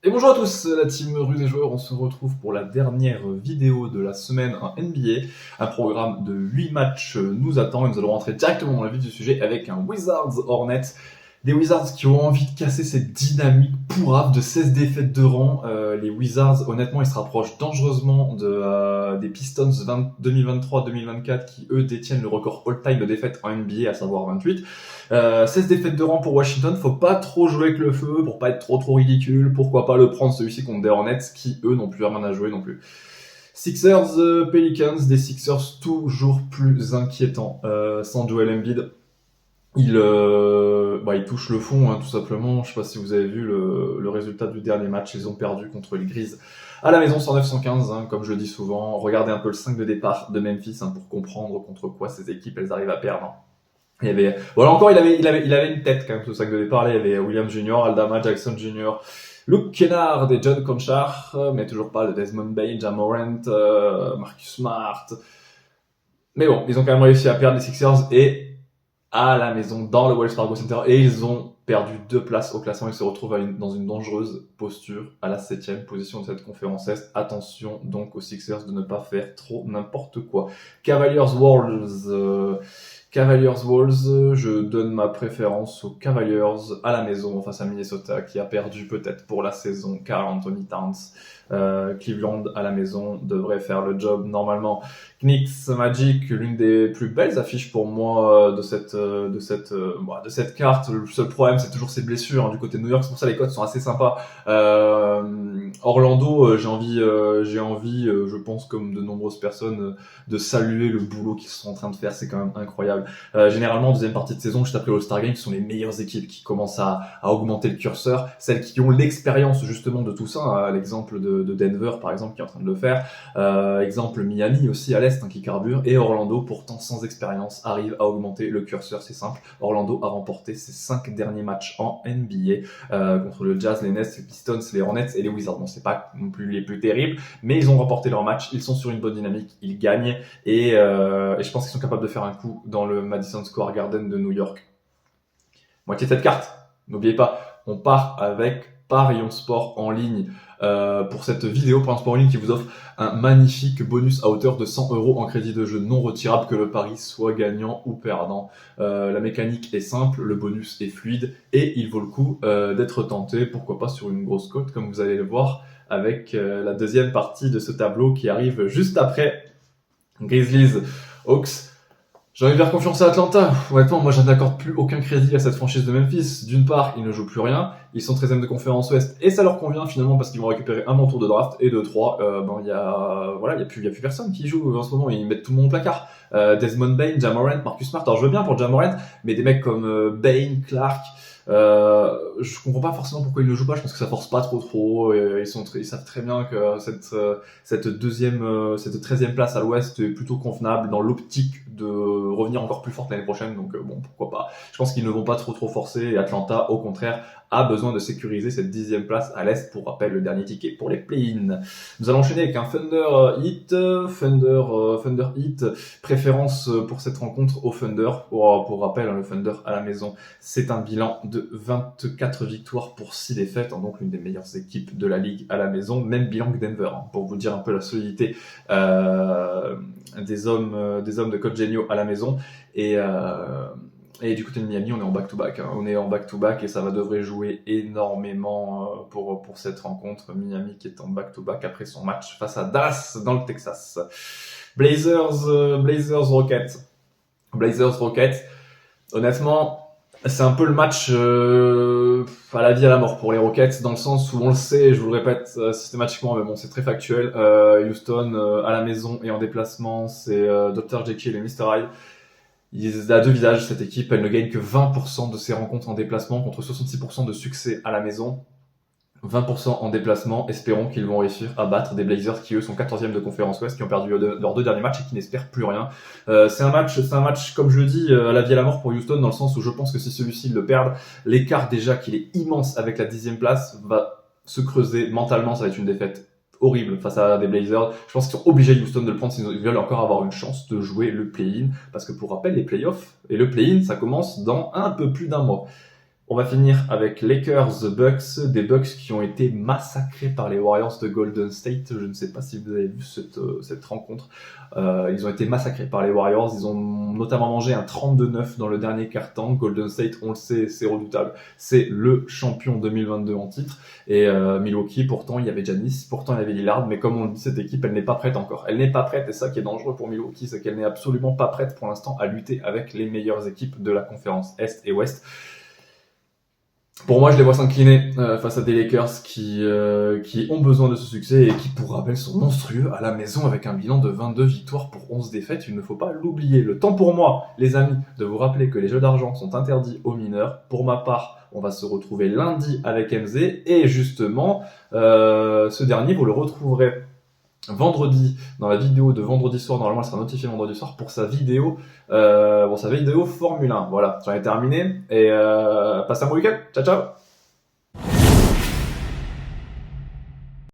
Et bonjour à tous, la team Rue des Joueurs, on se retrouve pour la dernière vidéo de la semaine en NBA. Un programme de 8 matchs nous attend et nous allons rentrer directement dans le vif du sujet avec un Wizards Hornets. Des Wizards qui ont envie de casser cette dynamique pourrave de 16 défaites de rang. Les Wizards, honnêtement, ils se rapprochent dangereusement des Pistons 2023-2024 qui, eux, détiennent le record all-time de défaites en NBA, à savoir 28. 16 défaites de rang pour Washington, faut pas trop jouer avec le feu pour pas être trop ridicule. Pourquoi pas le prendre celui-ci contre des Hornets qui, eux, n'ont plus rien à jouer non plus. Sixers, Pelicans, des Sixers toujours plus inquiétants. Sans Joel Embiid, il touche le fond, hein, tout simplement. Je sais pas si vous avez vu le résultat du dernier match. Ils ont perdu contre les Grizzlies à la maison 109-115, hein, comme je le dis souvent. Regardez un peu le 5 de départ de Memphis, hein, pour comprendre contre quoi ces équipes elles arrivent à perdre. Il y avait, voilà, encore, il avait une tête quand même, ce 5 de départ. Là, il y avait Williams Jr., Aldama Jackson Jr., Luke Kennard et John Conchar, mais toujours pas de Desmond Bane, Ja Morant, Marcus Smart. Mais bon, ils ont quand même réussi à perdre les Sixers et à la maison, dans le Wells Fargo Center, et ils ont perdu 2 places au classement. Ils se retrouvent dans une dangereuse posture à la 7e position de cette conférence Est. Attention donc aux Sixers de ne pas faire trop n'importe quoi. Cavaliers Wolves, je donne ma préférence aux Cavaliers à la maison face à Minnesota qui a perdu peut-être pour la saison Karl Anthony Towns. Cleveland à la maison devrait faire le job normalement. Knicks Magic, l'une des plus belles affiches pour moi de cette carte. Le seul problème, c'est toujours ces blessures, hein, du côté de New York. C'est pour ça les cotes sont assez sympas. Orlando, j'ai envie, je pense comme de nombreuses personnes, de saluer le boulot qu'ils sont en train de faire. C'est quand même incroyable. Généralement, en deuxième partie de saison, juste après l'All-Star Game, ce sont les meilleures équipes qui commencent à augmenter le curseur, celles qui ont l'expérience justement de tout ça, hein, l'exemple de Denver par exemple qui est en train de le faire, exemple Miami aussi à l'Est, hein, qui carbure, et Orlando pourtant sans expérience arrive à augmenter le curseur. C'est simple, Orlando a remporté ses 5 derniers matchs en NBA contre le Jazz, les Nets, les Pistons, les Hornets et les Wizards. Bon, c'est pas non plus les plus terribles, mais ils ont remporté leur match, ils sont sur une bonne dynamique, ils gagnent, et je pense qu'ils sont capables de faire un coup dans le Madison Square Garden de New York. Moitié de cette carte, n'oubliez pas, on part avec Parion Sport en ligne pour cette vidéo. Parion Sport en ligne qui vous offre un magnifique bonus à hauteur de 100 € en crédit de jeu non retirable, que le pari soit gagnant ou perdant. La mécanique est simple, le bonus est fluide et il vaut le coup d'être tenté, pourquoi pas sur une grosse cote comme vous allez le voir avec la deuxième partie de ce tableau qui arrive juste après Grizzlies Hawks. J'ai envie de faire confiance à Atlanta. Honnêtement, moi, je n'accorde plus aucun crédit à cette franchise de Memphis. D'une part, ils ne jouent plus rien. Ils sont 13e de conférence Ouest. Et ça leur convient, finalement, parce qu'ils vont récupérer un bon tour de draft. Et de 3, il y a plus personne qui joue en ce moment. Ils mettent tout le monde au placard. Desmond Bane, Ja Morant, Marcus Smart. Alors, je veux bien pour Ja Morant, mais des mecs comme Bane, Clark, je comprends pas forcément pourquoi ils ne jouent pas. Je pense que ça force pas trop. Ils savent très bien que cette 13e place à l'Ouest est plutôt convenable dans l'optique de revenir encore plus forte l'année prochaine. Donc bon, pourquoi pas. Je pense qu'ils ne vont pas trop forcer, et Atlanta, au contraire, a besoin de sécuriser cette 10e place à l'Est. Pour rappel, le dernier ticket pour les play-in. Nous allons enchaîner avec un Thunder Heat. Préférence pour cette rencontre au Thunder. Pour rappel, hein, le Thunder à la maison, c'est un bilan de 24 victoires pour 6 défaites, hein, donc l'une des meilleures équipes de la ligue à la maison, même bilan que Denver, hein, pour vous dire un peu la solidité des hommes de Coach Genio à la maison. Et du côté de Miami, on est en back-to-back. Hein. On est en back-to-back et ça devrait jouer énormément pour cette rencontre. Miami qui est en back-to-back après son match face à Dallas dans le Texas. Blazers Rockets. Honnêtement, c'est un peu le match à la vie à la mort pour les Rockets, dans le sens où on le sait, je vous le répète systématiquement, mais bon, c'est très factuel. Houston à la maison et en déplacement, c'est Dr. Jekyll et Mr. Hyde. Il a 2 visages, cette équipe. Elle ne gagne que 20% de ses rencontres en déplacement contre 66% de succès à la maison. 20% en déplacement. Espérons qu'ils vont réussir à battre des Blazers qui, eux, sont 14e de conférence Ouest, qui ont perdu leurs 2 derniers matchs et qui n'espèrent plus rien. C'est un match, comme je le dis, à la vie à la mort pour Houston, dans le sens où je pense que si celui-ci le perd, l'écart déjà qu'il est immense avec la 10e place va se creuser mentalement. Ça va être une défaite horrible face à des Blazers. Je pense qu'ils sont obligés, Houston, de le prendre s'ils veulent encore avoir une chance de jouer le play-in. Parce que pour rappel, les playoffs et le play-in, ça commence dans un peu plus d'1 mois. On va finir avec Lakers Bucks, des Bucks qui ont été massacrés par les Warriors de Golden State. Je ne sais pas si vous avez vu cette rencontre. Ils ont été massacrés par les Warriors. Ils ont notamment mangé un 32-9 dans le dernier quart-temps. Golden State, on le sait, c'est redoutable. C'est le champion 2022 en titre. Et Milwaukee, pourtant, il y avait Giannis, pourtant il y avait Lillard. Mais comme on le dit, cette équipe, elle n'est pas prête encore. Elle n'est pas prête, et ça qui est dangereux pour Milwaukee, c'est qu'elle n'est absolument pas prête pour l'instant à lutter avec les meilleures équipes de la conférence Est et Ouest. Pour moi, je les vois s'incliner face à des Lakers qui ont besoin de ce succès et qui, pour rappel, sont monstrueux à la maison avec un bilan de 22 victoires pour 11 défaites. Il ne faut pas l'oublier. Le temps pour moi, les amis, de vous rappeler que les jeux d'argent sont interdits aux mineurs. Pour ma part, on va se retrouver lundi avec MZ et justement, ce dernier, vous le retrouverez vendredi dans la vidéo de vendredi soir. Normalement elle sera notifiée vendredi soir pour sa vidéo sa vidéo Formule 1. Voilà, j'en ai terminé et passez un bon week-end. Ciao ciao.